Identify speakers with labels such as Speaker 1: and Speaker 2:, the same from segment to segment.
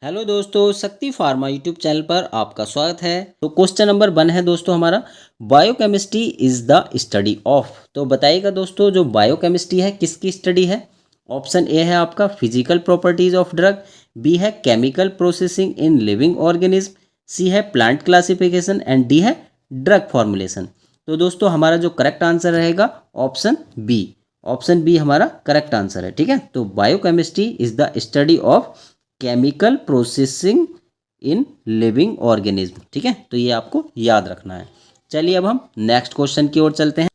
Speaker 1: Hello दोस्तों, शक्ति pharma YouTube channel पर आपका स्वागत है। तो क्वेश्चन नंबर 1 है दोस्तों हमारा, biochemistry is the study of. तो बताइएगा दोस्तों, जो बायोकेमिस्ट्री है किसकी स्टडी है। ऑप्शन ए है आपका physical properties of drug, B है chemical processing in living organism, C है प्लांट क्लासिफिकेशन एंड डी है ड्रग फॉर्मुलेशन। तो दोस्तों हमारा जो करेक्ट आंसर रहेगा ऑप्शन बी। ऑप्शन बी हमारा करेक्ट आंसर है। ठीक है, तो biochemistry is the study of chemical processing in living organism. ठीक है, तो ये आपको याद रखना है। चलिए अब हम नेक्स्ट क्वेश्चन की ओर चलते हैं।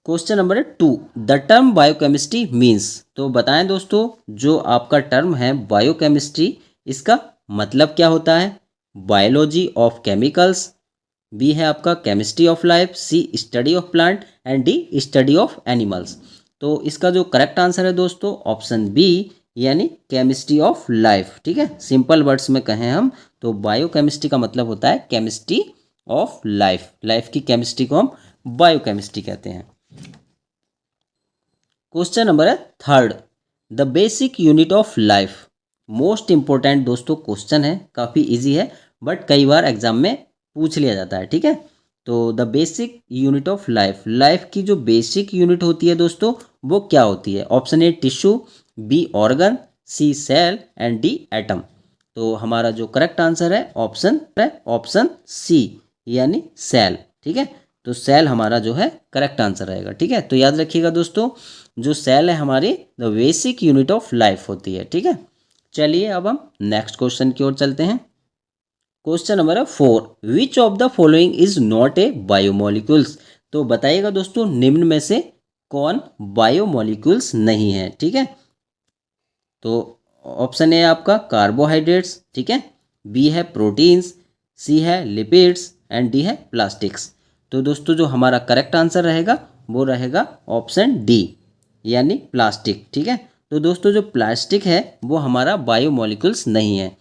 Speaker 1: Question number 2, the term biochemistry means. तो बताएं दोस्तों, जो आपका टर्म है बायोकेमिस्ट्री, इसका मतलब क्या होता है। बायोलॉजी ऑफ केमिकल्स, बी है आपका chemistry of life, C study of plant and D study of animals. तो इसका जो करेक्ट आंसर है दोस्तों ऑप्शन बी, यानी केमिस्ट्री ऑफ लाइफ। ठीक है, सिंपल वर्ड्स में कहें हम तो बायोकेमिस्ट्री का मतलब होता है केमिस्ट्री ऑफ लाइफ। लाइफ की केमिस्ट्री को हम बायोकेमिस्ट्री कहते हैं। क्वेश्चन नंबर है 3, the basic unit of life. Most important दोस्तों क्वेश्चन है, काफ़ी इजी है बट कई बार एग्जाम में पूछ लिया जाता है। ठीक है, तो the basic unit of life, life की जो बेसिक यूनिट होती है दोस्तों वो क्या होती है। Option A tissue, B organ, C cell and D atom. तो हमारा जो करेक्ट आंसर है ऑप्शन सी, यानी सेल। ठीक है, तो सेल हमारा जो है करेक्ट आंसर रहेगा। ठीक है, तो याद रखिएगा दोस्तों, जो सेल है हमारी the basic unit of life होती है। ठीक है, चलिए अब हम नेक्स्ट क्वेश्चन की ओर चलते हैं। Question number 4, which of the following is not a biomolecules. तो बताइएगा दोस्तों, निम्न में से कौन बायोमोलिक्यूल्स नहीं है। ठीक है, तो ऑप्शन ए आपका कार्बोहाइड्रेट्स, ठीक है, बी है प्रोटीन्स, सी है लिपिड्स एंड डी है प्लास्टिक्स। तो दोस्तों जो हमारा करेक्ट आंसर रहेगा वो रहेगा ऑप्शन डी, यानी प्लास्टिक। ठीक है, तो दोस्तों जो प्लास्टिक है वो हमारा बायोमोलिक्यूल्स नहीं है।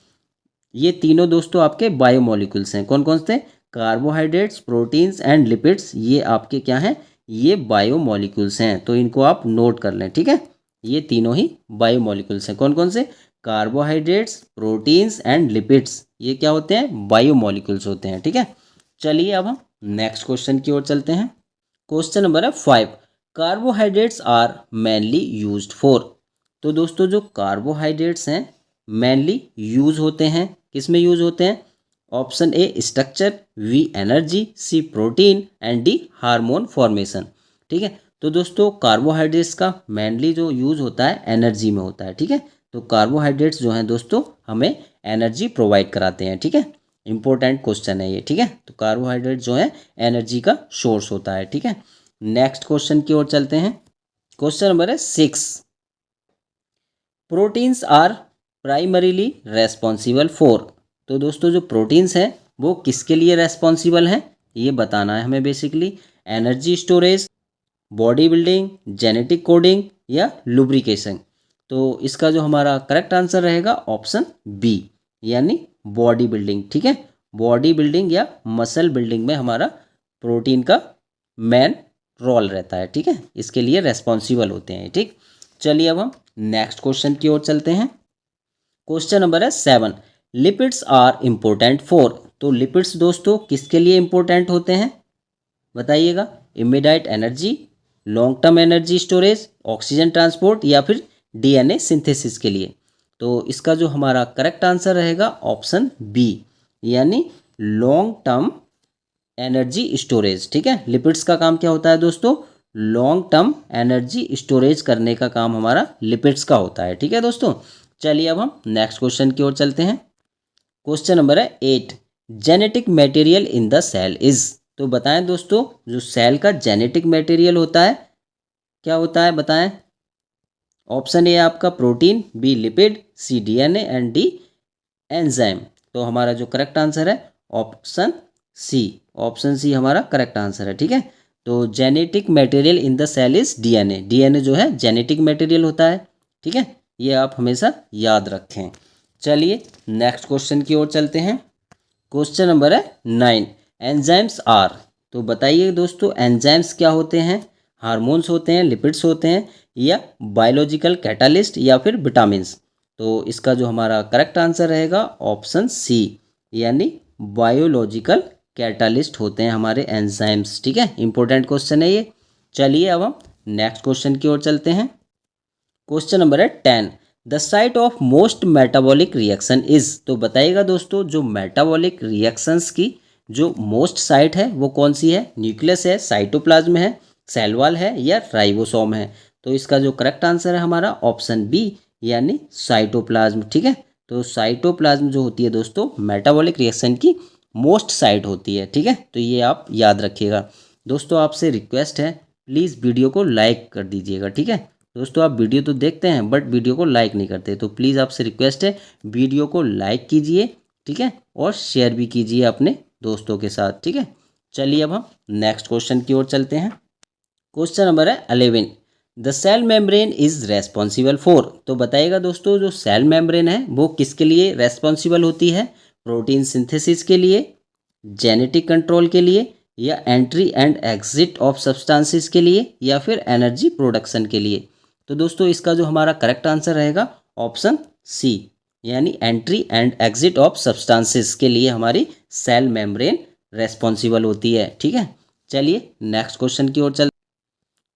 Speaker 1: ये तीनों दोस्तों आपके बायोमोलिक्यूल्स हैं। कौन कौन से, कार्बोहाइड्रेट्स, प्रोटीन्स एंड लिपिड्स, ये आपके क्या हैं, ये बायोमोलिक्यूल्स हैं। तो इनको आप नोट कर लें। ठीक है, ये तीनों ही बायोमोलिक्यूल्स हैं। कौन कौन से, कार्बोहाइड्रेट्स, प्रोटीन्स एंड लिपिड्स, ये क्या होते हैं, बायोमोलिक्यूल्स होते हैं। ठीक है, चलिए अब हम नेक्स्ट क्वेश्चन की ओर चलते हैं। क्वेश्चन नंबर है 5, carbohydrates are mainly used for. तो दोस्तों जो कार्बोहाइड्रेट्स हैं मेनली यूज होते हैं, किस में यूज होते हैं। Option A structure, B energy, C protein and D hormone formation. ठीक है, तो दोस्तों कार्बोहाइड्रेट्स का मेनली जो यूज होता है एनर्जी में होता है। ठीक है, तो कार्बोहाइड्रेट्स जो हैं दोस्तों हमें एनर्जी प्रोवाइड कराते हैं। ठीक है, इंपॉर्टेंट क्वेश्चन है ये। ठीक है, तो कार्बोहाइड्रेट जो है एनर्जी का सोर्स होता है। ठीक है, नेक्स्ट क्वेश्चन की ओर चलते हैं। क्वेश्चन नंबर है 6, proteins are primarily responsible for. तो दोस्तों जो प्रोटीन्स हैं वो किसके लिए रेस्पॉन्सिबल हैं, ये बताना है हमें basically. Energy storage, body building, genetic coding या लुब्रिकेशन। तो इसका जो हमारा करेक्ट आंसर रहेगा ऑप्शन बी, यानी बॉडी बिल्डिंग। ठीक है, बॉडी बिल्डिंग या मसल बिल्डिंग में हमारा प्रोटीन का मेन रोल रहता है। ठीक है, इसके लिए रेस्पॉन्सिबल होते हैं। ठीक, चलिए अब हम नेक्स्ट क्वेश्चन की ओर चलते हैं। क्वेश्चन नंबर है 7, लिपिड्स आर इम्पोर्टेंट फॉर। तो लिपिड्स दोस्तों किसके लिए इम्पोर्टेंट होते हैं बताइएगा। Immediate energy, long term energy storage, oxygen transport या फिर डीएनए सिंथेसिस के लिए। तो इसका जो हमारा करेक्ट आंसर रहेगा ऑप्शन बी, यानी लॉन्ग टर्म एनर्जी स्टोरेज। ठीक है, लिपिड्स का काम क्या होता है दोस्तों, लॉन्ग टर्म एनर्जी स्टोरेज करने का काम हमारा लिपिड्स का होता है। ठीक है दोस्तों, चलिए अब हम नेक्स्ट क्वेश्चन की ओर चलते हैं। क्वेश्चन नंबर है 8, genetic material in the cell is. तो बताएं दोस्तों, जो सेल का जेनेटिक मटेरियल होता है क्या होता है बताएं। ऑप्शन ए आपका protein, B lipid, C DNA and D enzyme. तो हमारा जो करेक्ट आंसर है ऑप्शन सी, ऑप्शन सी हमारा करेक्ट आंसर है। ठीक है, तो genetic material in the cell is DNA. DNA जो है जेनेटिक मटेरियल होता है। ठीक है, ये आप हमेशा याद रखें। चलिए नेक्स्ट क्वेश्चन की ओर चलते हैं। क्वेश्चन नंबर है 9, एंजाइम्स आर। तो बताइए दोस्तों एंजाइम्स क्या होते हैं, हार्मोन्स होते हैं, लिपिड्स होते हैं या बायोलॉजिकल कैटालिस्ट या फिर विटामिन्स। तो इसका जो हमारा करेक्ट आंसर रहेगा ऑप्शन सी, यानी बायोलॉजिकल कैटालिस्ट होते हैं हमारे एंजाइम्स। ठीक है, इंपॉर्टेंट क्वेश्चन है ये। चलिए अब हम नेक्स्ट क्वेश्चन की ओर चलते हैं। क्वेश्चन नंबर है 10, the site of most metabolic reaction is. तो बताइएगा दोस्तों, जो मेटाबॉलिक रिएक्शंस की जो मोस्ट साइट है वो कौन सी है? न्यूक्लियस है, साइटोप्लाज्म है, सेल वॉल है या राइबोसोम है? तो इसका जो करेक्ट आंसर है हमारा ऑप्शन बी, यानी साइटोप्लाज्म। ठीक है, तो साइटोप्लाज्म जो होती है दोस्तों मेटाबॉलिक रिएक्शन की मोस्ट साइट होती है। ठीक है, तो ये आप याद रखिएगा। दोस्तों आपसे रिक्वेस्ट है, प्लीज़ वीडियो को लाइक कर दीजिएगा। ठीक है दोस्तों, आप वीडियो तो देखते हैं बट वीडियो को लाइक नहीं करते, तो प्लीज़ आपसे रिक्वेस्ट है वीडियो को लाइक कीजिए। ठीक है, और शेयर भी कीजिए अपने दोस्तों के साथ। ठीक है, चलिए अब हम नेक्स्ट क्वेश्चन की ओर चलते हैं। क्वेश्चन नंबर है 11, the cell membrane is responsible for. तो बताइएगा दोस्तों, जो सेल मेम्ब्रेन है वो किसके लिए रेस्पॉन्सिबल होती है? प्रोटीन सिंथेसिस के लिए, जेनेटिक कंट्रोल के लिए, या entry and exit of substances के लिए, या फिर एनर्जी प्रोडक्शन के लिए? तो दोस्तों इसका जो हमारा करेक्ट आंसर रहेगा ऑप्शन सी, यानी entry and exit of substances के लिए हमारी सेल मेम्ब्रेन रेस्पॉन्सिबल होती है। ठीक है, चलिए नेक्स्ट क्वेश्चन की ओर चल।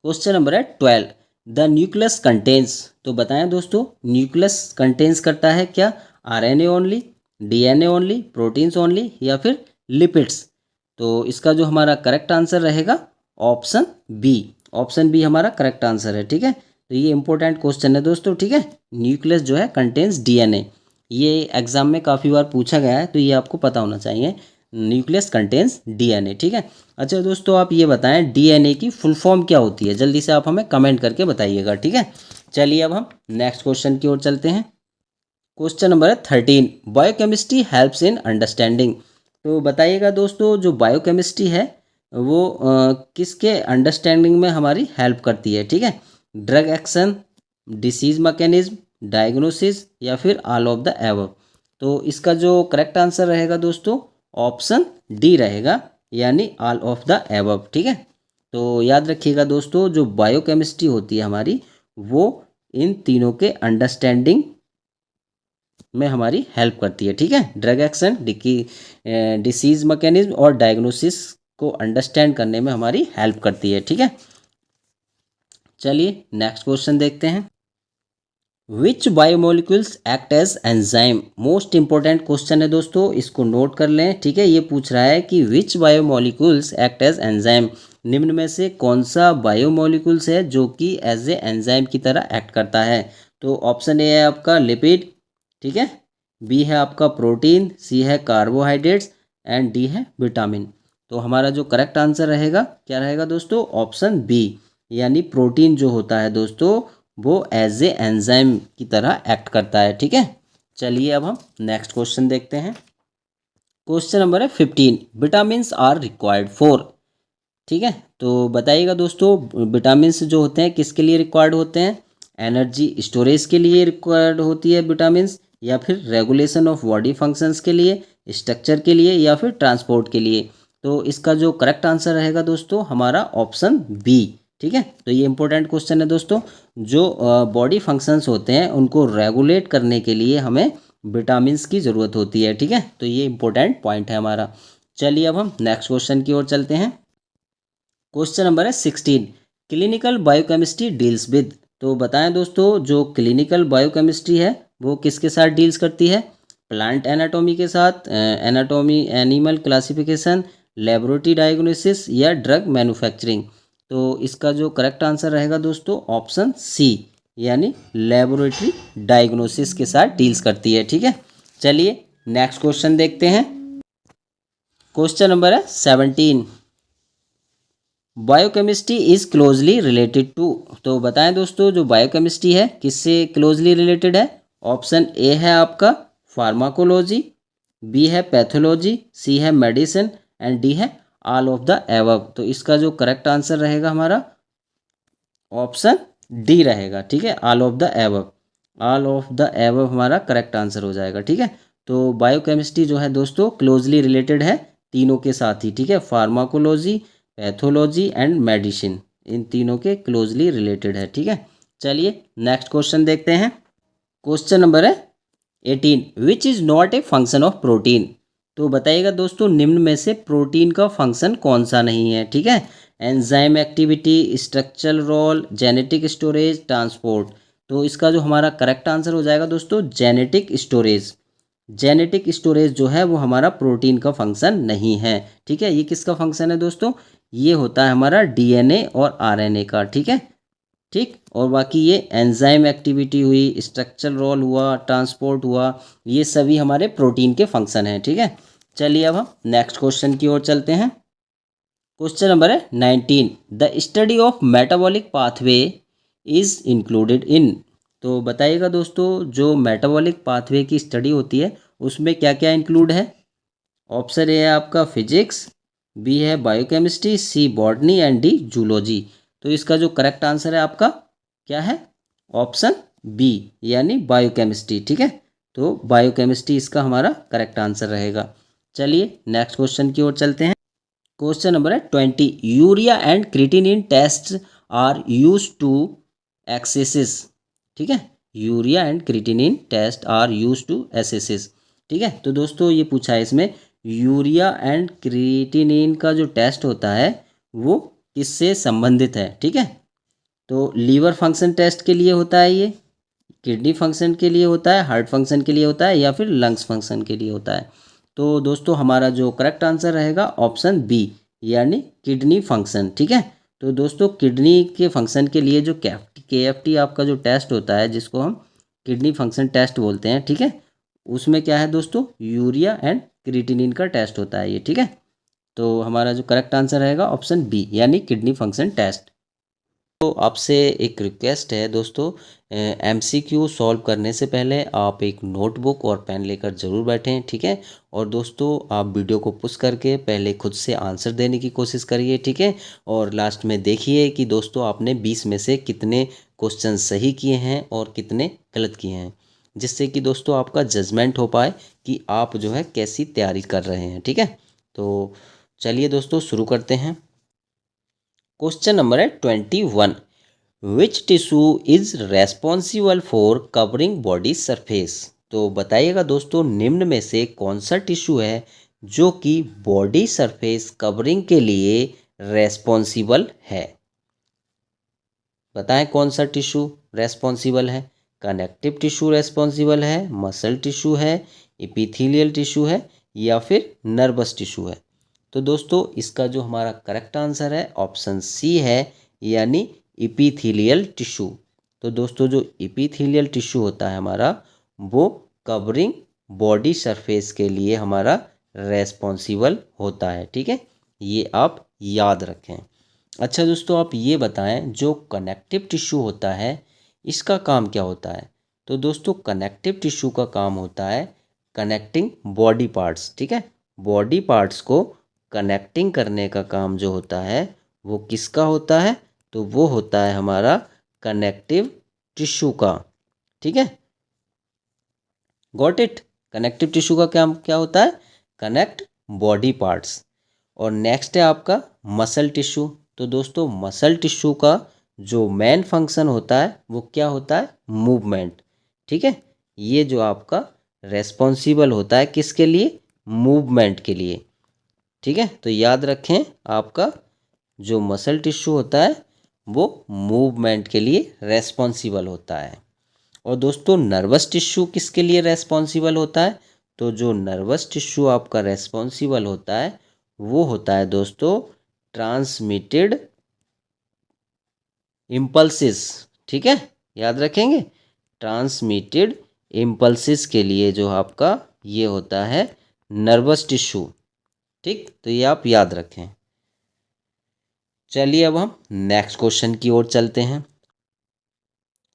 Speaker 1: क्वेश्चन नंबर है 12, द न्यूक्लियस कंटेन्स। तो बताएं दोस्तों, न्यूक्लियस कंटेन्स करता है क्या? RNA only, DNA only, proteins only, या फिर लिपिड्स? तो इसका जो हमारा करेक्ट आंसर रहेगा ऑप्शन बी। ऑप्शन बी हमारा करेक्ट आंसर है। ठीक है, तो ये इंपॉर्टेंट क्वेश्चन है दोस्तों। ठीक है, न्यूक्लियस जो है कंटेन्स डीएनए, ये एग्जाम में काफ़ी बार पूछा गया है, तो ये आपको पता होना चाहिए, न्यूक्लियस कंटेन्स डीएनए। ठीक है, अच्छा दोस्तों आप ये बताएं डीएनए की फुल फॉर्म क्या होती है? जल्दी से आप हमें कमेंट करके बताइएगा। ठीक है, चलिए अब हम नेक्स्ट क्वेश्चन की ओर चलते हैं। क्वेश्चन नंबर है 13, बायोकेमिस्ट्री हेल्प्स इन अंडरस्टैंडिंग। तो बताइएगा दोस्तों, जो बायोकेमिस्ट्री है वो किसके अंडरस्टैंडिंग में हमारी हेल्प करती है? ठीक है, drug action, disease mechanism, diagnosis, या फिर ऑल ऑफ द एबव? तो इसका जो करेक्ट आंसर रहेगा दोस्तों ऑप्शन डी रहेगा, यानी ऑल ऑफ द एबव। ठीक है, तो याद रखिएगा दोस्तों, जो बायोकेमिस्ट्री होती है हमारी वो इन तीनों के अंडरस्टैंडिंग में हमारी हेल्प करती है। ठीक है, ड्रग एक्शन, डिसीज मैकेनिज्म और डायग्नोसिस को अंडरस्टैंड करने में हमारी हेल्प करती है। ठीक है, चलिए नेक्स्ट क्वेश्चन देखते हैं। Which biomolecules act as enzyme? Most important question है दोस्तों, इसको नोट कर लें। ठीक है, ये पूछ रहा है कि विच बायोमोलिक्यूल्स एक्ट एज एंजाइम, निम्न में से कौन सा बायोमोलिक्यूल्स है जो कि एज ए एंजाइम की तरह एक्ट करता है? तो ऑप्शन ए है आपका लिपिड, ठीक है, बी है आपका प्रोटीन, सी है कार्बोहाइड्रेट्स, एंड डी है विटामिन। तो हमारा जो करेक्ट आंसर रहेगा क्या रहेगा दोस्तों? ऑप्शन बी, यानी प्रोटीन जो होता है दोस्तों वो एज ए एंजाइम की तरह एक्ट करता है। ठीक है, चलिए अब हम नेक्स्ट क्वेश्चन देखते हैं। क्वेश्चन नंबर है 15, विटामिन आर रिक्वायर्ड फॉर। ठीक है, तो बताइएगा दोस्तों, विटामिन जो होते हैं किसके लिए रिक्वायर्ड होते हैं? एनर्जी स्टोरेज के लिए रिक्वायर्ड होती है विटामिन, या फिर रेगुलेशन ऑफ बॉडी फंक्शंस के लिए, स्ट्रक्चर के लिए, या फिर ट्रांसपोर्ट के लिए? तो इसका जो करेक्ट आंसर रहेगा दोस्तों हमारा ऑप्शन बी। ठीक है, तो ये इंपॉर्टेंट क्वेश्चन है दोस्तों, जो बॉडी फंक्शंस होते हैं उनको रेगुलेट करने के लिए हमें विटामिन्स की ज़रूरत होती है। ठीक है, तो ये इंपॉर्टेंट पॉइंट है हमारा। चलिए अब हम नेक्स्ट क्वेश्चन की ओर चलते हैं। क्वेश्चन नंबर है 16, क्लिनिकल बायोकेमिस्ट्री डील्स विद। तो बताएं दोस्तों, जो क्लिनिकल बायोकेमिस्ट्री है वो किसके साथ डील्स करती है? प्लांट एनाटॉमी के साथ, anatomy, animal classification, laboratory diagnosis, या ड्रग मैन्युफैक्चरिंग? तो इसका जो करेक्ट आंसर रहेगा दोस्तों ऑप्शन सी, यानी लेबोरेटरी डायग्नोसिस के साथ डील्स करती है। ठीक है, चलिए नेक्स्ट क्वेश्चन देखते हैं। क्वेश्चन नंबर है 17, biochemistry is closely related to. तो बताएं दोस्तों, जो बायोकेमिस्ट्री है किससे क्लोजली रिलेटेड है? ऑप्शन ए है आपका फार्माकोलॉजी, बी है पैथोलॉजी, सी है मेडिसिन, एंड डी है ऑल ऑफ द एबव। तो इसका जो करेक्ट आंसर रहेगा हमारा ऑप्शन डी रहेगा। ठीक है, all of the above. All of the above हमारा करेक्ट आंसर हो जाएगा। ठीक है, तो बायोकेमिस्ट्री जो है दोस्तों क्लोजली रिलेटेड है तीनों के साथ ही। ठीक है, फार्माकोलॉजी, पैथोलॉजी एंड मेडिसिन, इन तीनों के क्लोजली रिलेटेड है। ठीक है, चलिए नेक्स्ट क्वेश्चन देखते हैं। क्वेश्चन नंबर है 18, which is not a function of protein. तो बताइएगा दोस्तों निम्न में से प्रोटीन का फंक्शन कौन सा नहीं है, ठीक है। Enzyme activity, structural role, genetic storage, transport. तो इसका जो हमारा करेक्ट आंसर हो जाएगा दोस्तों जेनेटिक स्टोरेज। जेनेटिक स्टोरेज जो है वो हमारा प्रोटीन का फंक्शन नहीं है, ठीक है। ये किसका फंक्शन है दोस्तों, ये होता है हमारा डीएनए और आरएनए का, ठीक है। ठीक, और बाकी ये एंजाइम एक्टिविटी हुई, स्ट्रक्चरल रोल हुआ, ट्रांसपोर्ट हुआ, ये सभी हमारे प्रोटीन के फंक्शन हैं, ठीक है। चलिए अब हम नेक्स्ट क्वेश्चन की ओर चलते हैं। क्वेश्चन नंबर है 19, the study of metabolic pathway is included in. तो बताइएगा दोस्तों जो मेटाबॉलिक पाथवे की स्टडी होती है उसमें क्या क्या इंक्लूड है। ऑप्शन ए है आपका फिजिक्स, बी है biochemistry, C botany and D zoology. तो इसका जो करेक्ट आंसर है आपका क्या है, ऑप्शन बी यानी बायोकेमिस्ट्री, ठीक है। तो बायोकेमिस्ट्री इसका हमारा करेक्ट आंसर रहेगा। चलिए नेक्स्ट क्वेश्चन की ओर चलते हैं। क्वेश्चन नंबर है 20, urea and creatinine test are use to assess, ठीक है। Urea and creatinine test are use to assess, ठीक है। तो दोस्तों ये पूछा है इसमें यूरिया एंड क्रिएटिनिन का जो टेस्ट होता है वो किससे संबंधित है, ठीक है। तो लीवर फंक्शन टेस्ट के लिए होता है ये, किडनी फंक्शन के लिए होता है, हार्ट फंक्शन के लिए होता है, या फिर लंग्स फंक्शन के लिए होता है। तो दोस्तों हमारा जो करेक्ट आंसर रहेगा ऑप्शन बी यानी किडनी फंक्शन, ठीक है। तो दोस्तों किडनी के फंक्शन के लिए जो KFT आपका जो टेस्ट होता है जिसको हम किडनी फंक्शन टेस्ट बोलते हैं, ठीक है, उसमें क्या है दोस्तों यूरिया एंड क्रिएटिनिन का टेस्ट होता है ये, ठीक है। तो हमारा जो करेक्ट आंसर रहेगा ऑप्शन बी यानी किडनी फंक्शन टेस्ट। तो आपसे एक रिक्वेस्ट है दोस्तों, MCQ सॉल्व करने से पहले आप एक नोटबुक और पेन लेकर ज़रूर बैठें, ठीक है। और दोस्तों आप वीडियो को पुश करके पहले खुद से आंसर देने की कोशिश करिए, ठीक है। और लास्ट में देखिए कि दोस्तों आपने 20 में से कितने क्वेश्चन सही किए हैं और कितने गलत किए हैं, जिससे कि दोस्तों आपका जजमेंट हो पाए कि आप जो है कैसी तैयारी कर रहे हैं, ठीक है। तो चलिए दोस्तों शुरू करते हैं। क्वेश्चन नंबर है 21, which tissue is responsible for covering body surface. तो बताइएगा दोस्तों निम्न में से कौन सा टिश्यू है जो कि बॉडी सरफेस कवरिंग के लिए रेस्पॉन्सिबल है। बताएं कौन सा टिश्यू रेस्पॉन्सिबल है। कनेक्टिव टिश्यू रेस्पॉन्सिबल है, मसल टिश्यू है, एपिथेलियल टिश्यू है, या फिर नर्वस टिश्यू है। तो दोस्तों इसका जो हमारा करेक्ट आंसर है ऑप्शन सी है यानी एपिथेलियल टिश्यू। तो दोस्तों जो एपिथेलियल टिश्यू होता है हमारा वो कवरिंग बॉडी सरफेस के लिए हमारा रेस्पॉन्सिबल होता है, ठीक है। ये आप याद रखें। अच्छा दोस्तों आप ये बताएं जो कनेक्टिव टिश्यू होता है इसका काम क्या होता है। तो दोस्तों कनेक्टिव टिश्यू का काम होता है कनेक्टिंग बॉडी पार्ट्स, ठीक है। बॉडी पार्ट्स को कनेक्टिंग करने का काम जो होता है वो किसका होता है, तो वो होता है हमारा कनेक्टिव टिश्यू का, ठीक है। Got it. कनेक्टिव टिश्यू का क्या क्या होता है, कनेक्ट बॉडी पार्ट्स। और नेक्स्ट है आपका मसल टिश्यू। तो दोस्तों मसल टिश्यू का जो मेन फंक्शन होता है वो क्या होता है, मूवमेंट, ठीक है। ये जो आपका रेस्पॉन्सिबल होता है किसके लिए, मूवमेंट के लिए, ठीक है। तो याद रखें आपका जो मसल टिश्यू होता है वो मूवमेंट के लिए रेस्पॉन्सिबल होता है। और दोस्तों नर्वस टिश्यू किसके लिए रेस्पॉन्सिबल होता है, तो जो नर्वस टिश्यू आपका रेस्पॉन्सिबल होता है वो होता है दोस्तों ट्रांसमिटेड इम्पल्सिस, ठीक है। याद रखेंगे ट्रांसमिटेड इम्पल्सिस के लिए जो आपका ये होता है नर्वस टिश्यू, ठीक। तो ये आप याद रखें। चलिए अब हम नेक्स्ट क्वेश्चन की ओर चलते हैं।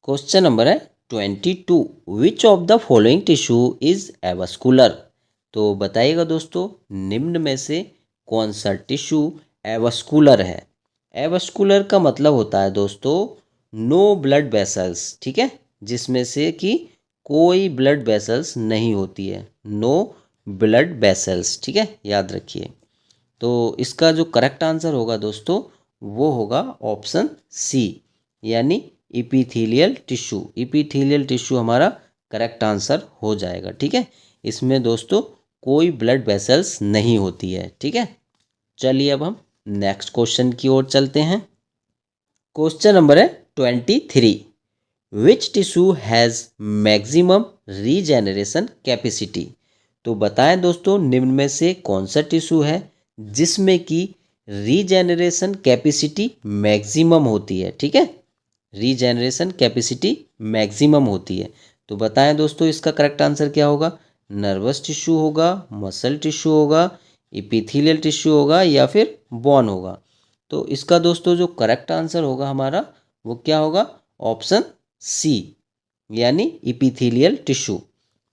Speaker 1: क्वेश्चन नंबर है 22, which of the following tissue is avascular. तो बताइएगा दोस्तों निम्न में से कौन सा टिश्यू एवास्कुलर है। एवास्कुलर का मतलब होता है दोस्तों नो ब्लड वेसल्स, ठीक है, जिसमें से कि कोई ब्लड वेसल्स नहीं होती है, नो ब्लड वेसल्स, ठीक है, याद रखिए। तो इसका जो करेक्ट आंसर होगा दोस्तों वो होगा ऑप्शन सी यानी इपिथेलियल टिश्यू। इपिथेलियल टिश्यू हमारा करेक्ट आंसर हो जाएगा। ठीक है, इसमें दोस्तों कोई ब्लड वेसल्स नहीं होती है। ठीक है, चलिए अब हम नेक्स्ट क्वेश्चन की ओर चलते हैं। क्वेश्चन नंबर है 23। Which tissue has maximum regeneration capacity. तो बताएं दोस्तों, निम्न में से कौन सा टिश्यू है जिसमें कि रीजेनरेशन कैपेसिटी मैक्सिमम होती है। ठीक है, रीजेनरेशन कैपेसिटी मैक्सिमम होती है। तो बताएं दोस्तों, इसका करेक्ट आंसर क्या होगा। नर्वस टिश्यू होगा, मसल टिश्यू होगा, इपिथेलियल टिश्यू होगा या फिर बोन होगा। तो इसका दोस्तों जो करेक्ट आंसर होगा हमारा वो क्या होगा, ऑप्शन सी, यानी इपिथेलियल टिश्यू।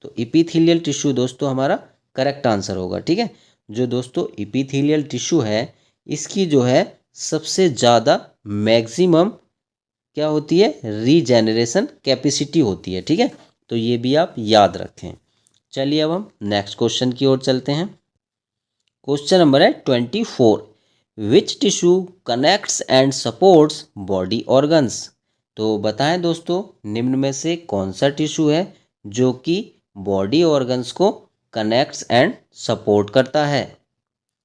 Speaker 1: तो इपिथेलियल टिश्यू दोस्तों हमारा करेक्ट आंसर होगा। ठीक है, जो दोस्तों इपिथेलियल टिश्यू है इसकी जो है सबसे ज़्यादा मैक्सिमम क्या होती है, रीजेनरेशन कैपेसिटी होती है। ठीक है, तो ये भी आप याद रखें। चलिए अब हम नेक्स्ट क्वेश्चन की ओर चलते हैं। क्वेश्चन नंबर है 24। Which tissue connects and supports body organs. तो बताएं दोस्तों, निम्न में से कौन सा टिश्यू है जो कि बॉडी ऑर्गन्स को कनेक्ट्स एंड सपोर्ट करता है।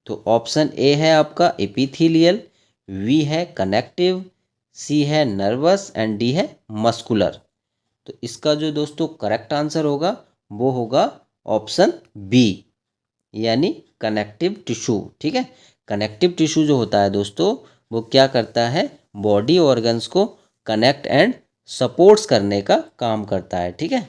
Speaker 1: तो ऑप्शन ए है आपका एपिथेलियल, बी है कनेक्टिव, सी है नर्वस एंड डी है मस्कुलर। तो इसका जो दोस्तों करेक्ट आंसर होगा वो होगा ऑप्शन बी, यानी कनेक्टिव टिश्यू। ठीक है, कनेक्टिव टिश्यू जो होता है दोस्तों वो क्या करता है, बॉडी ऑर्गन्स को कनेक्ट एंड सपोर्ट्स करने का काम करता है। ठीक है,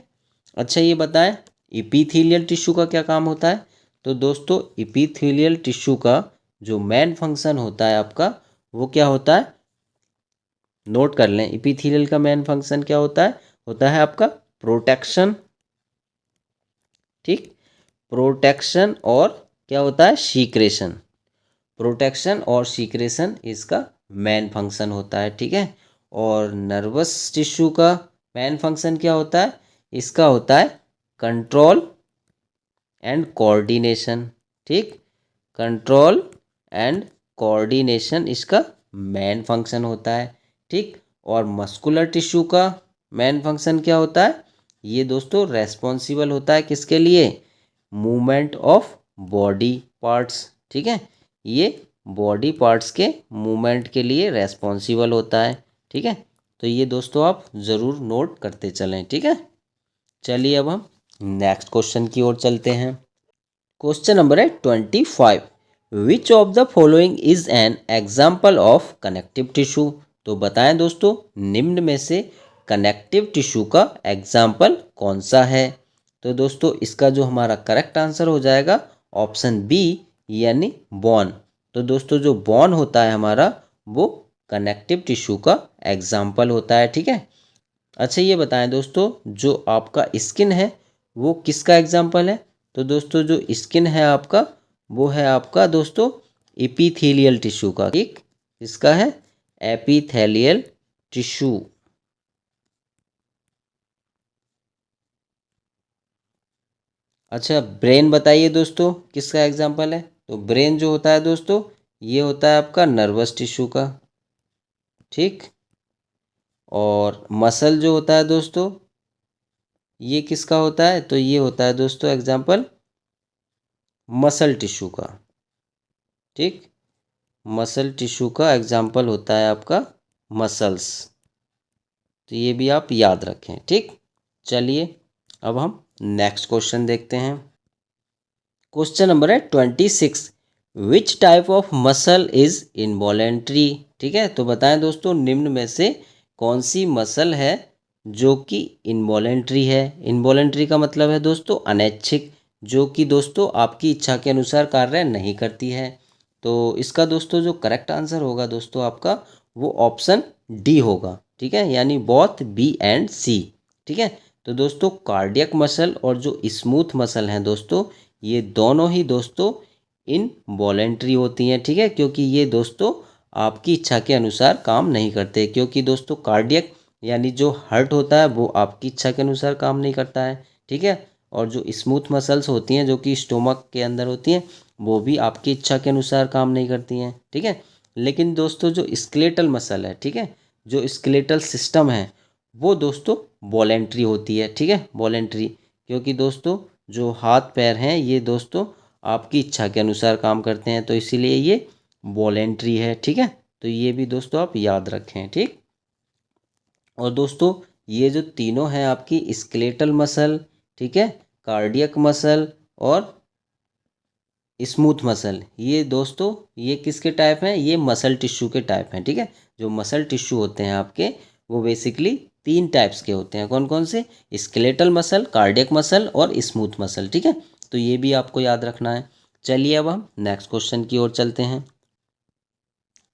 Speaker 1: अच्छा ये बताएं इपिथेलियल टिश्यू का क्या काम होता है। तो दोस्तों इपिथेलियल टिश्यू का जो मेन फंक्शन होता है आपका वो क्या होता है, नोट कर लें। इपिथेलियल का मेन फंक्शन क्या होता है आपका प्रोटेक्शन। ठीक, प्रोटेक्शन और क्या होता है, सीक्रेशन। प्रोटेक्शन और सीक्रेशन इसका मेन फंक्शन होता है। ठीक है, और नर्वस टिश्यू का मेन फंक्शन क्या होता है, इसका होता है कंट्रोल एंड कोऑर्डिनेशन। ठीक, कंट्रोल एंड कोऑर्डिनेशन इसका मेन फंक्शन होता है। ठीक, और मस्कुलर टिश्यू का मेन फंक्शन क्या होता है, ये दोस्तों रेस्पॉन्सिबल होता है किसके लिए, मूवमेंट ऑफ बॉडी पार्ट्स। ठीक है, ये बॉडी पार्ट्स के मूवमेंट के लिए रेस्पॉन्सिबल होता है। ठीक है, तो ये दोस्तों आप ज़रूर नोट करते चलें। ठीक है, चलिए अब हम नेक्स्ट क्वेश्चन की ओर चलते हैं। क्वेश्चन नंबर है 25। Which of the following is an example of connective tissue. तो बताएं दोस्तों, निम्न में से कनेक्टिव टिश्यू का एग्जाम्पल कौन सा है। तो दोस्तों इसका जो हमारा करेक्ट आंसर हो जाएगा ऑप्शन बी, यानी बोन। तो दोस्तों जो बोन होता है हमारा वो कनेक्टिव टिश्यू का एग्जाम्पल होता है। ठीक है, अच्छा ये बताएं दोस्तों, जो आपका स्किन है वो किसका एग्जाम्पल है। तो दोस्तों जो स्किन है आपका वो है आपका दोस्तों एपिथेलियल टिश्यू का। ठीक, इसका है एपिथेलियल टिश्यू। अच्छा ब्रेन बताइए दोस्तों किसका एग्जाम्पल है। तो ब्रेन जो होता है दोस्तों ये होता है आपका नर्वस टिश्यू का। ठीक, और मसल जो होता है दोस्तों ये किसका होता है, तो ये होता है दोस्तों एग्जाम्पल मसल टिश्यू का। ठीक, मसल टिश्यू का एग्जाम्पल होता है आपका मसल्स। तो ये भी आप याद रखें। ठीक, चलिए अब हम नेक्स्ट क्वेश्चन देखते हैं। क्वेश्चन नंबर है 26। Which type of muscle is involuntary. ठीक है, तो बताएं दोस्तों, निम्न में से कौन सी मसल है जो कि इनवॉलेंट्री है। इनवॉलेंट्री का मतलब है दोस्तों अनैच्छिक, जो कि दोस्तों आपकी इच्छा के अनुसार कार्य नहीं करती है। तो इसका दोस्तों जो करेक्ट आंसर होगा दोस्तों आपका वो ऑप्शन डी होगा। ठीक है, यानी बोथ बी एंड सी। ठीक है, तो दोस्तों कार्डियक मसल और जो स्मूथ मसल हैं दोस्तों ये दोनों ही दोस्तों इनवॉलेंट्री होती हैं। ठीक है, क्योंकि ये दोस्तों आपकी इच्छा के अनुसार काम नहीं करते, क्योंकि दोस्तों कार्डियक यानी जो हार्ट होता है वो आपकी इच्छा के अनुसार काम नहीं करता है। ठीक है, और जो स्मूथ मसल्स होती हैं जो कि स्टोमक के अंदर होती हैं वो भी आपकी इच्छा के अनुसार काम नहीं करती हैं। ठीक है, लेकिन दोस्तों जो स्केलेटल मसल है, ठीक है, जो स्केलेटल सिस्टम है वो दोस्तों वॉलेंट्री होती है, ठीक है, वॉलेंट्री। क्योंकि दोस्तों जो हाथ पैर हैं ये दोस्तों आपकी इच्छा के अनुसार काम करते हैं, तो इसीलिए ये वॉलेंट्री है, ठीक है। तो ये भी दोस्तों आप याद रखें, ठीक। और दोस्तों ये जो तीनों हैं आपकी स्केलेटल मसल, ठीक है, कार्डियक मसल और स्मूथ मसल, ये दोस्तों ये किसके टाइप हैं, ये मसल टिश्यू के टाइप हैं, ठीक है। जो मसल टिश्यू होते हैं आपके वो बेसिकली 3 टाइप्स के होते हैं। कौन कौन से? स्केलेटल मसल, कार्डियक मसल और स्मूथ मसल, ठीक है। तो ये भी आपको याद रखना है। चलिए अब हम नेक्स्ट क्वेश्चन की ओर चलते हैं।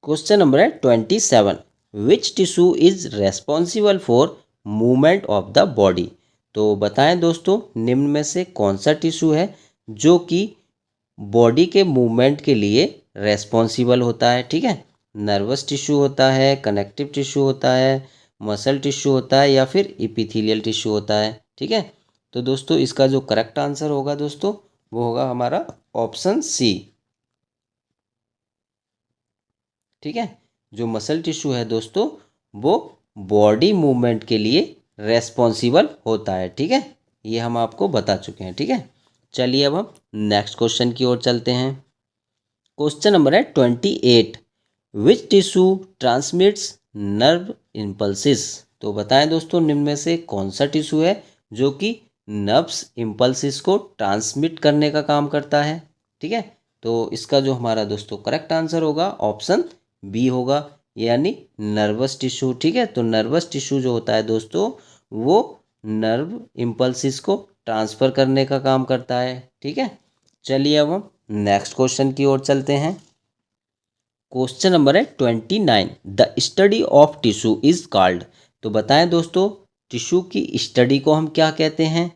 Speaker 1: क्वेश्चन नंबर है 27। Which tissue is responsible for movement of the body? तो बताएं दोस्तों निम्न में से कौन सा टिश्यू है जो कि बॉडी के मूवमेंट के लिए रेस्पॉन्सिबल होता है, ठीक है। नर्वस टिश्यू होता है, कनेक्टिव टिश्यू होता है, मसल टिश्यू होता है या फिर इपिथेलियल टिश्यू होता है, ठीक है। तो दोस्तों इसका जो करेक्ट आंसर होगा दोस्तों वो होगा हमारा ऑप्शन सी, ठीक है। जो मसल टिश्यू है दोस्तों वो बॉडी मूवमेंट के लिए रेस्पॉन्सिबल होता है, ठीक है। ये हम आपको बता चुके हैं, ठीक है। चलिए अब हम नेक्स्ट क्वेश्चन की ओर चलते हैं। क्वेश्चन नंबर है 28। विच टिश्यू ट्रांसमिट्स नर्व इम्पल्सिस? तो बताएं दोस्तों निम्न में से कौन सा टिश्यू है जो कि नर्व्स इम्पल्सिस को ट्रांसमिट करने का काम करता है, ठीक है। तो इसका जो हमारा दोस्तों करेक्ट आंसर होगा ऑप्शन बी होगा, यानी नर्वस टिश्यू, ठीक है। तो नर्वस टिश्यू जो होता है दोस्तों वो नर्व इम्पल्सिस को ट्रांसफ़र करने का काम करता है, ठीक है। चलिए अब हम नेक्स्ट क्वेश्चन की ओर चलते हैं। क्वेश्चन नंबर है 29। The study of tissue is called? तो बताएं दोस्तों टिश्यू की स्टडी को हम क्या कहते हैं,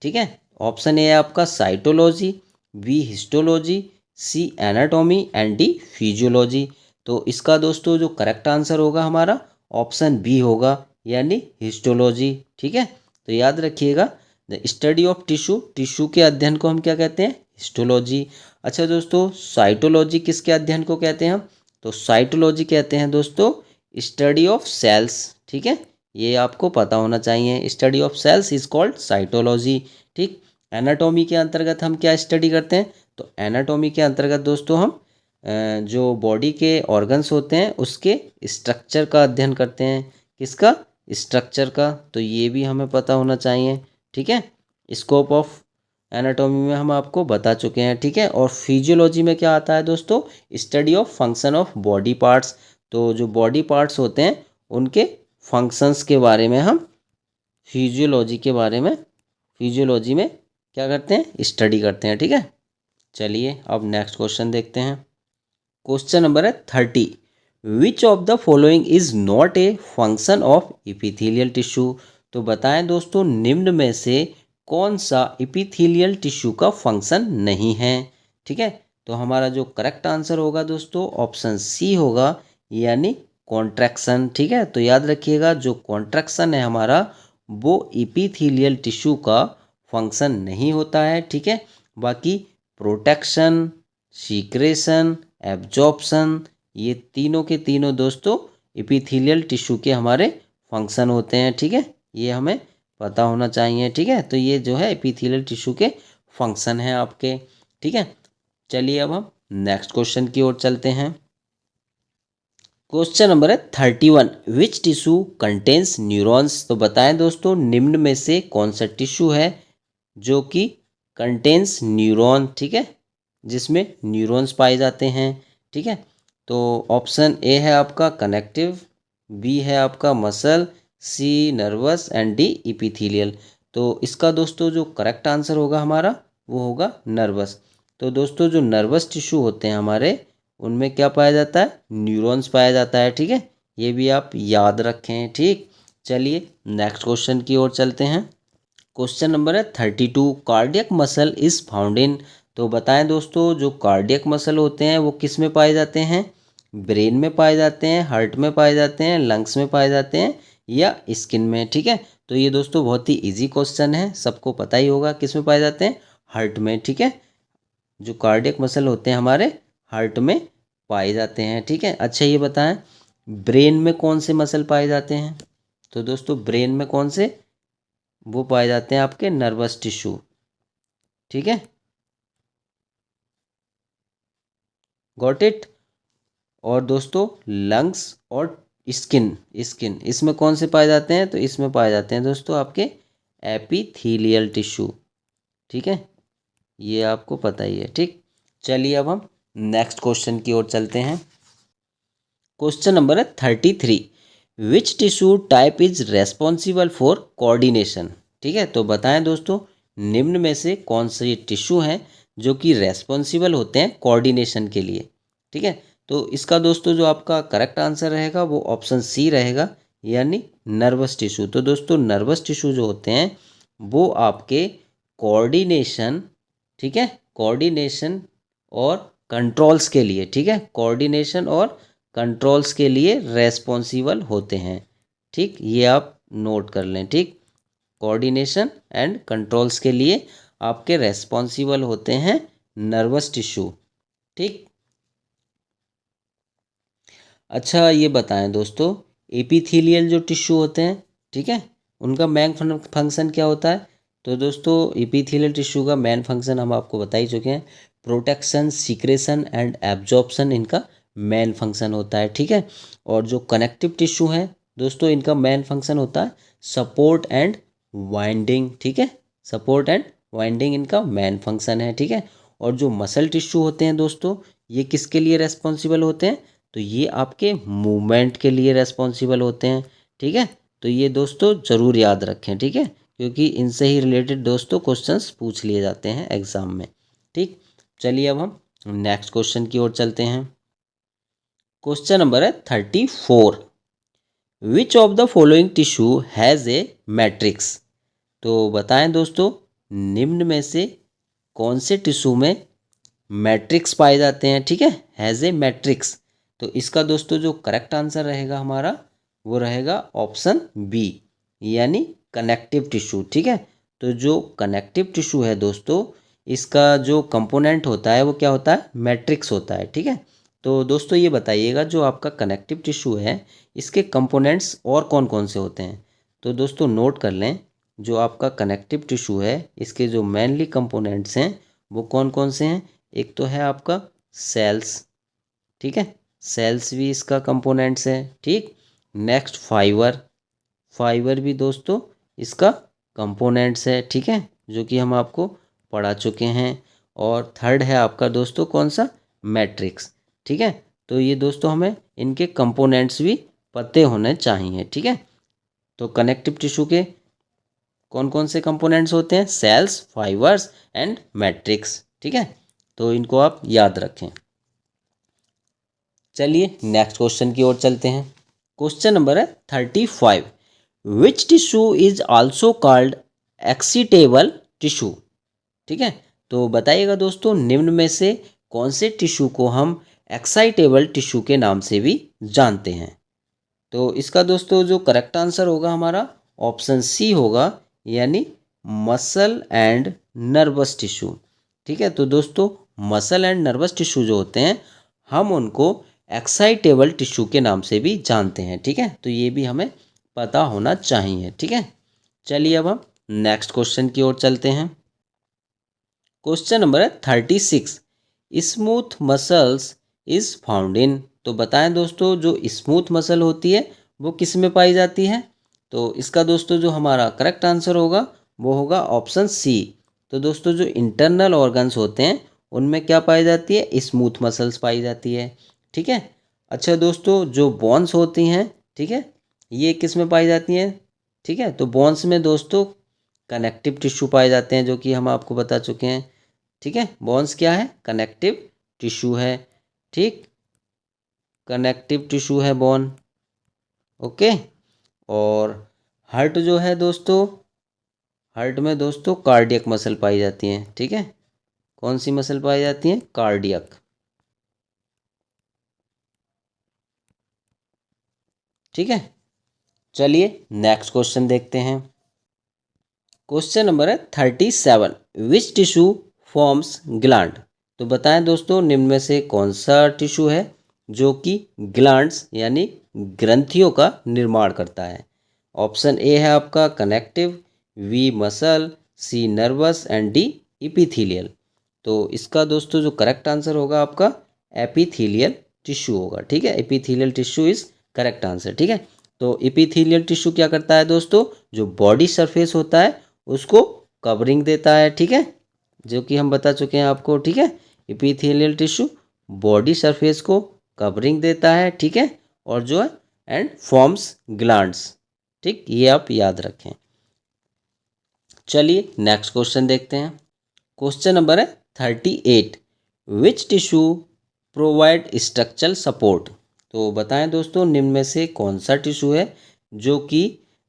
Speaker 1: ठीक है। ऑप्शन ए है आपका cytology, B histology, C anatomy and D physiology. तो इसका दोस्तों जो करेक्ट आंसर होगा हमारा ऑप्शन बी होगा, यानी हिस्टोलॉजी, ठीक है। तो याद रखिएगा the study of tissue, tissue के अध्ययन को हम क्या कहते हैं, हिस्टोलॉजी। अच्छा दोस्तों साइटोलॉजी किसके अध्ययन को कहते हैं हम? तो साइटोलॉजी कहते हैं दोस्तों स्टडी ऑफ सेल्स, ठीक है। ये आपको पता होना चाहिए, study of cells is called cytology, ठीक। एनाटॉमी के अंतर्गत हम क्या स्टडी करते हैं? तो एनाटॉमी के अंतर्गत दोस्तों हम जो बॉडी के ऑर्गन्स होते हैं उसके स्ट्रक्चर का अध्ययन करते हैं। किसका? स्ट्रक्चर का। तो ये भी हमें पता होना चाहिए, ठीक है। स्कोप ऑफ एनाटॉमी में हम आपको बता चुके हैं, ठीक है। और फिजियोलॉजी में क्या आता है दोस्तों? Study of function of body parts. तो जो बॉडी पार्ट्स होते हैं उनके फंक्शंस के बारे में हम फिजियोलॉजी के बारे में फिजियोलॉजी में क्या करते हैं, स्टडी करते हैं, ठीक है। चलिए अब नेक्स्ट क्वेश्चन देखते हैं। क्वेश्चन नंबर है 30। Which of the following is not a function of epithelial tissue? तो बताएं दोस्तों निम्न में से कौन सा इपिथेलियल टिश्यू का फंक्शन नहीं है, ठीक है। तो हमारा जो करेक्ट आंसर होगा दोस्तों ऑप्शन सी होगा, यानी कॉन्ट्रैक्शन, ठीक है। तो याद रखिएगा जो कॉन्ट्रैक्शन है हमारा वो इपिथेलियल टिश्यू का फंक्शन नहीं होता है, ठीक है। बाकी प्रोटेक्शन, सीक्रेशन, एब्जॉर्प्शन, ये तीनों के तीनों दोस्तों इपिथेलियल टिश्यू के हमारे फंक्शन होते हैं, ठीक है। ये हमें पता होना चाहिए, ठीक है। तो ये जो है एपिथेलियल टिश्यू के फंक्शन हैं आपके, ठीक है। चलिए अब हम नेक्स्ट क्वेश्चन की ओर चलते हैं। क्वेश्चन नंबर है 31। विच टिश्यू कंटेन्स न्यूरॉन्स? तो बताएं दोस्तों निम्न में से कौन सा टिश्यू है जो कि कंटेन्स न्यूरॉन, ठीक है, जिसमें न्यूरॉन्स पाए जाते हैं, ठीक है। तो ऑप्शन ए है आपका कनेक्टिव, बी है आपका muscle, C nervous and D epithelial. तो इसका दोस्तों जो करेक्ट आंसर होगा हमारा वो होगा नर्वस। तो दोस्तों जो नर्वस टिश्यू होते हैं हमारे उनमें क्या पाया जाता है, न्यूरॉन्स पाया जाता है, ठीक है। ये भी आप याद रखें, ठीक। चलिए नेक्स्ट क्वेश्चन की ओर चलते हैं। क्वेश्चन नंबर है 32। Cardiac muscle is found in? तो बताएं दोस्तों जो कार्डियक मसल होते हैं वो किस में पाए जाते हैं? ब्रेन में पाए जाते हैं, हार्ट में पाए जाते हैं, लंग्स में पाए जाते हैं या स्किन में, ठीक है। तो ये दोस्तों बहुत ही इजी क्वेश्चन है, सबको पता ही होगा किस में पाए जाते हैं, हार्ट में, ठीक है। जो कार्डियक मसल होते हैं हमारे हार्ट में पाए जाते हैं, ठीक है। अच्छा ये बताएं ब्रेन में कौन से मसल पाए जाते हैं? तो दोस्तों ब्रेन में कौन से, वो पाए जाते हैं आपके नर्वस टिश्यू। ठीक है, गॉट इट। और दोस्तों लंग्स और स्किन, स्किन इसमें कौन से पाए जाते हैं, तो इसमें पाए जाते हैं दोस्तों आपके एपिथेलियल टिश्यू। ठीक है, ये आपको पता ही है। ठीक, चलिए अब हम नेक्स्ट क्वेश्चन की ओर चलते हैं। क्वेश्चन नंबर है 33, which tissue type is responsible for coordination. ठीक है, तो बताएं दोस्तों निम्न में से कौन से टिश्यू हैं जो कि रेस्पॉन्सिबल होते हैं कोऑर्डिनेशन के लिए। ठीक है, तो इसका दोस्तों जो आपका करेक्ट आंसर रहेगा वो ऑप्शन सी रहेगा, यानी नर्वस टिश्यू। तो दोस्तों नर्वस टिश्यू जो होते हैं वो आपके कोऑर्डिनेशन, ठीक है, कोऑर्डिनेशन और कंट्रोल्स के लिए, ठीक है, कोऑर्डिनेशन और कंट्रोल्स के लिए रेस्पॉन्सिबल होते हैं। ठीक, ये आप नोट कर लें। ठीक, कोऑर्डिनेशन एंड कंट्रोल्स के लिए आपके रेस्पॉन्सिबल होते हैं नर्वस टिश्यू। ठीक, अच्छा ये बताएं दोस्तों एपिथेलियल जो टिश्यू होते हैं, ठीक है, उनका मेन फंक्शन क्या होता है। तो दोस्तों एपिथेलियल टिश्यू का मेन फंक्शन हम आपको बता ही चुके हैं, प्रोटेक्शन, सीक्रेशन एंड एब्जॉर्प्शन इनका मेन फंक्शन होता है। ठीक है, और जो कनेक्टिव टिश्यू है दोस्तों इनका मेन फंक्शन होता है सपोर्ट एंड वाइंडिंग। ठीक है, सपोर्ट एंड वाइंडिंग इनका मेन फंक्शन है। ठीक है, और जो मसल टिश्यू होते हैं दोस्तों ये किसके लिए रेस्पॉन्सिबल होते हैं, तो ये आपके मूवमेंट के लिए रेस्पॉन्सिबल होते हैं। ठीक है, तो ये दोस्तों ज़रूर याद रखें। ठीक है, क्योंकि इनसे ही रिलेटेड दोस्तों क्वेश्चंस पूछ लिए जाते हैं एग्जाम में। ठीक, चलिए अब हम नेक्स्ट क्वेश्चन की ओर चलते हैं। क्वेश्चन नंबर है 34, which of the following tissue has a matrix. तो बताएं दोस्तों निम्न में से कौन से टिश्यू में मैट्रिक्स पाए जाते हैं। ठीक है, हैज़ ए मैट्रिक्स। तो इसका दोस्तों जो करेक्ट आंसर रहेगा हमारा वो रहेगा ऑप्शन बी, यानी कनेक्टिव टिश्यू। ठीक है, तो जो कनेक्टिव टिश्यू है दोस्तों इसका जो कंपोनेंट होता है वो क्या होता है, मैट्रिक्स होता है। ठीक है, तो दोस्तों ये बताइएगा जो आपका कनेक्टिव टिश्यू है इसके कंपोनेंट्स और कौन कौन से होते हैं। तो दोस्तों नोट कर लें, जो आपका कनेक्टिव टिश्यू है इसके जो मेनली कंपोनेंट्स हैं वो कौन कौन से हैं। एक तो है आपका सेल्स, ठीक है, सेल्स भी इसका कंपोनेंट्स है। ठीक, नेक्स्ट फाइबर, फाइबर भी दोस्तों इसका कंपोनेंट्स है। ठीक है, जो कि हम आपको पढ़ा चुके हैं। और थर्ड है आपका दोस्तों कौन सा, मैट्रिक्स। ठीक है, तो ये दोस्तों हमें इनके कंपोनेंट्स भी पते होने चाहिए। ठीक है, तो कनेक्टिव टिश्यू के कौन कौन से कंपोनेंट्स होते हैं, सेल्स, फाइबर्स एंड मैट्रिक्स। ठीक है, तो इनको आप याद रखें। चलिए नेक्स्ट क्वेश्चन की ओर चलते हैं। क्वेश्चन नंबर है 35, which tissue is also called excitable tissue. ठीक है, तो बताइएगा दोस्तों निम्न में से कौन से टिश्यू को हम एक्साइटेबल टिश्यू के नाम से भी जानते हैं। तो इसका दोस्तों जो करेक्ट आंसर होगा हमारा ऑप्शन सी होगा, यानी मसल एंड नर्वस टिश्यू। ठीक है, तो दोस्तों मसल एंड नर्वस टिश्यू जो होते हैं हम उनको एक्साइटेबल टिश्यू के नाम से भी जानते हैं। ठीक है, तो ये भी हमें पता होना चाहिए। ठीक है, चलिए अब हम नेक्स्ट क्वेश्चन की ओर चलते हैं। क्वेश्चन नंबर है 36, smooth muscles is found in. तो बताएं दोस्तों जो स्मूथ मसल होती है वो किस में पाई जाती है। तो इसका दोस्तों जो हमारा करेक्ट आंसर होगा वो होगा ऑप्शन सी। तो दोस्तों जो इंटरनल ऑर्गन्स होते हैं उनमें क्या पाई जाती है, स्मूथ मसल्स पाई जाती है। ठीक है, अच्छा दोस्तों जो बोन्स होती हैं, ठीक है, ये किस में पाई जाती हैं। ठीक है, तो बोन्स में दोस्तों कनेक्टिव टिश्यू पाए जाते हैं जो कि हम आपको बता चुके हैं। ठीक है, बोन्स क्या है, कनेक्टिव टिश्यू है। ठीक, कनेक्टिव टिश्यू है बोन। ओके, और हार्ट जो है दोस्तों, हार्ट में दोस्तों कार्डियक मसल पाई जाती हैं। ठीक है, कौन सी मसल पाई जाती हैं, कार्डियक। ठीक है, चलिए नेक्स्ट क्वेश्चन देखते हैं। क्वेश्चन नंबर है 37, विच टिश्यू फॉर्म्स ग्लैंड। तो बताएं दोस्तों निम्न में से कौन सा टिश्यू है जो कि ग्लैंड्स यानी ग्रंथियों का निर्माण करता है। ऑप्शन ए है आपका connective, B muscle, C nervous and D epithelial. तो इसका दोस्तों जो करेक्ट आंसर होगा आपका एपीथीलियल टिश्यू होगा। ठीक है, epithelial tissue is correct answer. ठीक है, तो एपीथीलियल टिश्यू क्या करता है दोस्तों, जो बॉडी सरफेस होता है उसको कवरिंग देता है। ठीक है, जो कि हम बता चुके हैं आपको। ठीक है, एपीथेलियल टिश्यू बॉडी सरफेस को कवरिंग देता है। ठीक है, और जो है एंड फॉर्म्स ग्लैंड्स। ठीक, ये आप याद रखें। चलिए नेक्स्ट क्वेश्चन देखते हैं। क्वेश्चन नंबर है 38, विच टिश्यू प्रोवाइड स्ट्रक्चरल सपोर्ट। तो बताएं दोस्तों निम्न में से कौन सा टिश्यू है जो कि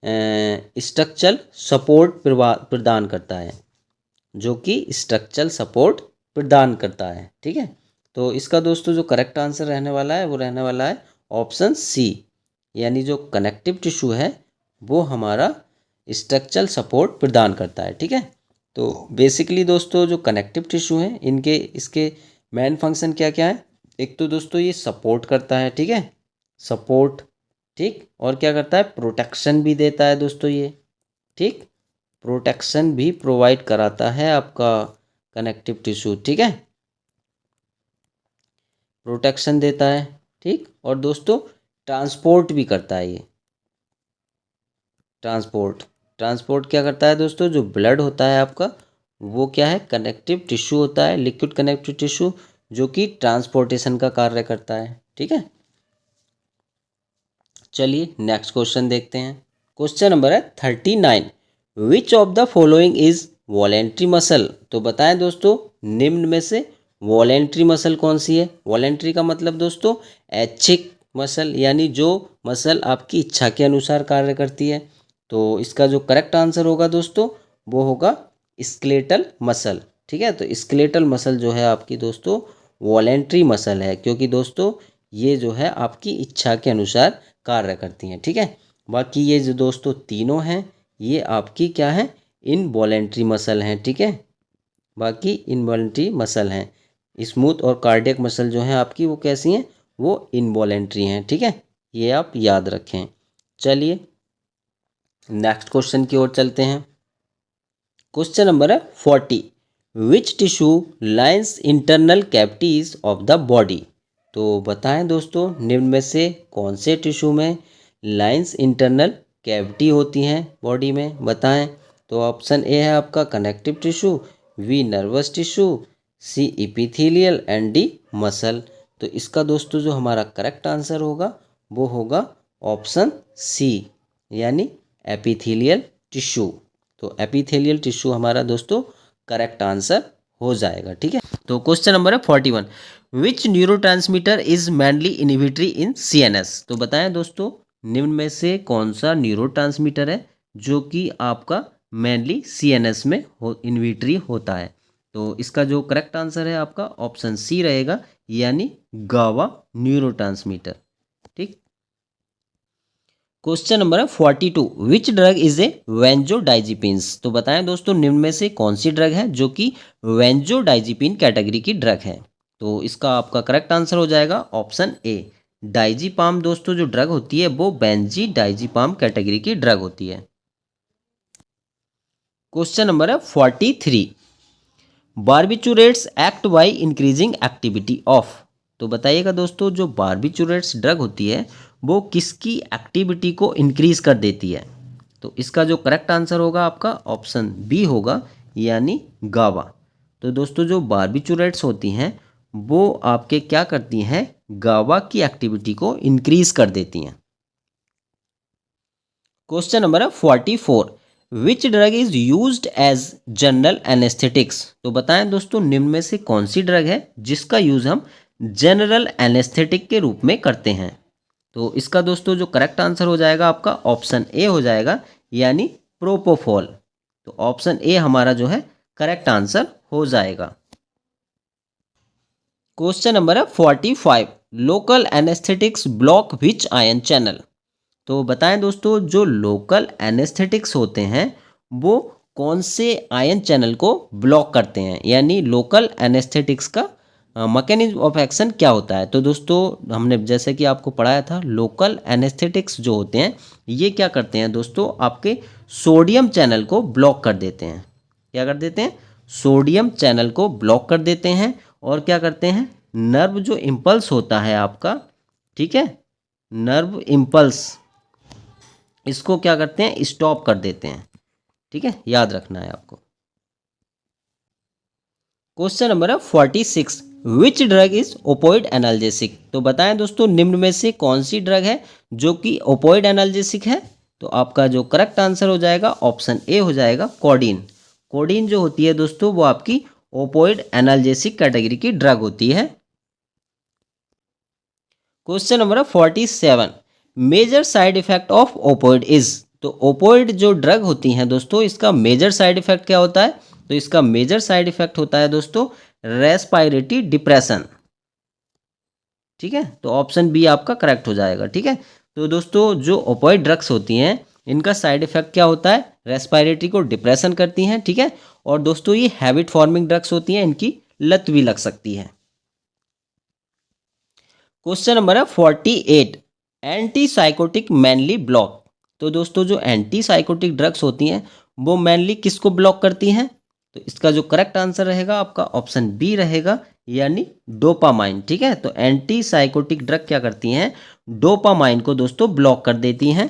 Speaker 1: स्ट्रक्चरल सपोर्ट प्रदान करता है, जो कि स्ट्रक्चरल सपोर्ट प्रदान करता है। ठीक है, तो इसका दोस्तों जो करेक्ट आंसर रहने वाला है वो रहने वाला है ऑप्शन सी, यानी जो कनेक्टिव टिश्यू है वो हमारा स्ट्रक्चरल सपोर्ट प्रदान करता है। ठीक है, तो बेसिकली दोस्तों जो कनेक्टिव टिश्यू हैं इनके इसके मेन फंक्शन क्या क्या है। एक तो दोस्तों ये सपोर्ट करता है। ठीक है, सपोर्ट। ठीक, और क्या करता है, प्रोटेक्शन भी देता है दोस्तों ये। ठीक, प्रोटेक्शन भी प्रोवाइड कराता है आपका कनेक्टिव टिश्यू। ठीक है, प्रोटेक्शन देता है। ठीक, और दोस्तों ट्रांसपोर्ट भी करता है ये। ट्रांसपोर्ट क्या करता है दोस्तों, जो ब्लड होता है आपका वो क्या है, कनेक्टिव टिश्यू होता है, लिक्विड कनेक्टिव टिश्यू, जो कि ट्रांसपोर्टेशन का कार्य करता है। ठीक है, चलिए नेक्स्ट क्वेश्चन देखते हैं। क्वेश्चन नंबर है 39, which of the following is voluntary muscle. तो बताएं दोस्तों निम्न में से वॉलेंट्री मसल कौन सी है। वॉलेंट्री का मतलब दोस्तों ऐच्छिक मसल, यानी जो मसल आपकी इच्छा के अनुसार कार्य करती है। तो इसका जो करेक्ट आंसर होगा दोस्तों वो होगा स्केलेटल मसल। ठीक है, तो स्केलेटल मसल जो है आपकी दोस्तों वॉलेंट्री मसल है, क्योंकि दोस्तों ये जो है आपकी इच्छा के अनुसार कार्य करती हैं। ठीक है, बाकी ये जो दोस्तों तीनों हैं ये आपकी क्या है, इनवॉलेंट्री मसल हैं। ठीक है, बाकी इनवॉलेंट्री मसल हैं। स्मूथ और कार्डियक मसल जो हैं आपकी वो कैसी हैं, वो इनवॉलेंट्री हैं। ठीक है, ये आप याद रखें। चलिए नेक्स्ट क्वेश्चन की ओर चलते हैं। क्वेश्चन नंबर है 40, which tissue lines internal cavities of the body. तो बताएं दोस्तों निम्न में से कौन से टिश्यू में लाइन्स इंटरनल कैविटी होती हैं बॉडी में, बताएं। तो ऑप्शन ए है आपका connective tissue, B nervous tissue, C epithelial and D muscle. तो इसका दोस्तों जो हमारा करेक्ट आंसर होगा वो होगा ऑप्शन सी, यानी एपीथेलियल टिश्यू। तो एपीथेलियल टिश्यू हमारा दोस्तों करेक्ट आंसर हो जाएगा। ठीक है, तो क्वेश्चन नंबर है 41, which neurotransmitter is mainly inhibitory in CNS. तो बताएं दोस्तों निम्न में से कौन सा न्यूरोट्रांसमीटर है जो कि आपका मेनली सीएनएस में इनहिबिटरी होता है। तो इसका जो करेक्ट आंसर है आपका ऑप्शन सी रहेगा, यानी गावा न्यूरोट्रांसमीटर। ठीक, क्वेश्चन नंबर है 42, विच ड्रग इज ए वेंजोडाइजिपिन्स। तो बताएं दोस्तों निम्न में से कौन सी ड्रग है जो कि वेंजोडाइजिपिन कैटेगरी की ड्रग है। तो इसका आपका करेक्ट आंसर हो जाएगा ऑप्शन ए, डाइजीपाम। दोस्तों जो ड्रग होती है वो बेंजी डाइजीपाम कैटेगरी की ड्रग होती है। क्वेश्चन नंबर है 43, barbiturates act by increasing activity of. तो बताइएगा दोस्तों जो बार्बिचूरेट्स ड्रग होती है वो किसकी एक्टिविटी को इंक्रीज कर देती है। तो इसका जो करेक्ट आंसर होगा आपका ऑप्शन बी होगा, यानी गावा। तो दोस्तों जो बार्बिचूरेट्स होती हैं वो आपके क्या करती हैं, गावा की एक्टिविटी को इंक्रीज कर देती हैं। क्वेश्चन नंबर है 44, which drug is used as general anaesthetics. तो बताएं दोस्तों निम्न में से कौन सी ड्रग है जिसका यूज हम जनरल एनेस्थेटिक के रूप में करते हैं। तो इसका दोस्तों जो करेक्ट आंसर हो जाएगा आपका ऑप्शन ए हो जाएगा, यानी प्रोपोफॉल। तो ऑप्शन ए हमारा जो है करेक्ट आंसर हो जाएगा। क्वेश्चन नंबर है 45, local anaesthetics block which ion channel. तो बताएं दोस्तों जो लोकल एनेस्थेटिक्स होते हैं वो कौन से आयन चैनल को ब्लॉक करते हैं, यानी लोकल एनेस्थेटिक्स का मैकेनिज्म ऑफ एक्शन क्या होता है? तो दोस्तों हमने जैसे कि आपको पढ़ाया था, लोकल एनेस्थेटिक्स जो होते हैं ये क्या करते हैं दोस्तों, आपके सोडियम चैनल को ब्लॉक कर देते हैं। क्या कर देते हैं? सोडियम चैनल को ब्लॉक कर देते हैं। और क्या करते हैं, नर्व जो इम्पल्स होता है आपका, ठीक है, नर्व इम्पल्स, इसको क्या करते हैं, स्टॉप कर देते हैं। ठीक है, याद रखना है आपको। क्वेश्चन नंबर है 46, विच ड्रग इज ओपोइड एनाल्जेसिक? तो बताएं दोस्तों निम्न में से कौन सी ड्रग है जो कि ओपोइड एनाल्जेसिक है? तो आपका जो करेक्ट आंसर हो जाएगा ऑप्शन ए हो जाएगा कोडीन। कोडीन जो होती है दोस्तों वो आपकी ओपोइड एनाल्जेसिक कैटेगरी की ड्रग होती है। Question number 47, major side effect of opioid is? तो ओपोइड जो ड्रग होती हैं दोस्तों इसका मेजर साइड इफेक्ट क्या होता है? तो इसका मेजर साइड इफेक्ट होता है दोस्तों रेस्पिरेटरी डिप्रेशन। ठीक है, तो ऑप्शन बी आपका करेक्ट हो जाएगा। ठीक है, तो दोस्तों जो ओपोइड ड्रग्स होती हैं इनका साइड इफेक्ट क्या होता है? रेस्पिरेटरी को डिप्रेशन करती हैं। ठीक है, और दोस्तों ये हैबिट फॉर्मिंग ड्रग्स होती हैं, इनकी लत भी लग सकती है। क्वेश्चन नंबर है 48, एंटी साइकोटिक मेनली ब्लॉक? तो दोस्तों जो एंटी साइकोटिक ड्रग्स होती हैं वो मेनली किसको ब्लॉक करती हैं? तो इसका जो करेक्ट आंसर रहेगा आपका ऑप्शन बी रहेगा, यानी डोपामाइन। ठीक है, तो एंटी साइकोटिक ड्रग क्या करती हैं, डोपामाइन को दोस्तों ब्लॉक कर देती हैं।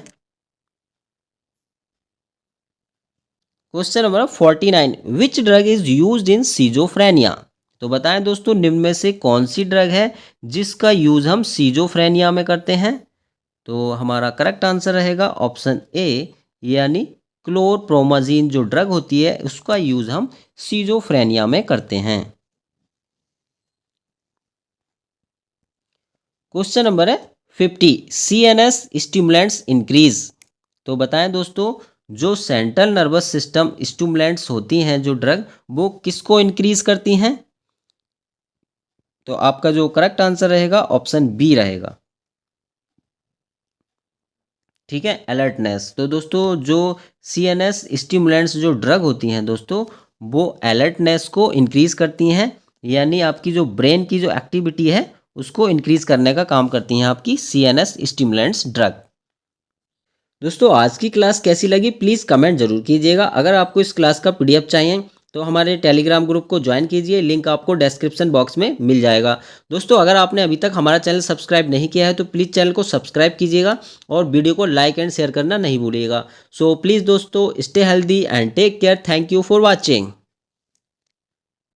Speaker 1: Question number 49, which drug is used in schizophrenia? तो बताएं दोस्तों निम्न में से कौन सी ड्रग है जिसका यूज हम सीजोफ्रेनिया में करते हैं? तो हमारा करेक्ट आंसर रहेगा ऑप्शन ए, यानी क्लोरप्रोमाजीन जो ड्रग होती है उसका यूज हम सीजोफ्रेनिया में करते हैं। क्वेश्चन नंबर है 50, सीएनएस स्टिमुलेंट्स इंक्रीज? तो बताएं दोस्तों जो सेंट्रल नर्वस सिस्टम स्टिमुलेंट्स होती हैं जो ड्रग, वो किसको इंक्रीज करती हैं? तो आपका जो करेक्ट आंसर रहेगा ऑप्शन बी रहेगा। ठीक है, अलर्टनेस। तो दोस्तों जो सीएनएस स्टिमुलेंट्स जो ड्रग होती हैं दोस्तों वो अलर्टनेस को इंक्रीज करती हैं, यानी आपकी जो ब्रेन की जो एक्टिविटी है उसको इंक्रीज करने का काम करती हैं आपकी सीएनएस स्टिमुलेंट्स ड्रग। दोस्तों आज की क्लास कैसी लगी प्लीज़ कमेंट जरूर कीजिएगा। अगर आपको इस क्लास का पीडीएफ चाहिए तो हमारे टेलीग्राम ग्रुप को ज्वाइन कीजिए, लिंक आपको डिस्क्रिप्शन बॉक्स में मिल जाएगा। दोस्तों अगर आपने अभी तक हमारा चैनल सब्सक्राइब नहीं किया है तो प्लीज़ चैनल को सब्सक्राइब कीजिएगा और वीडियो को लाइक एंड शेयर करना नहीं भूलिएगा। सो प्लीज़ दोस्तों stay healthy and take care. Thank you for watching.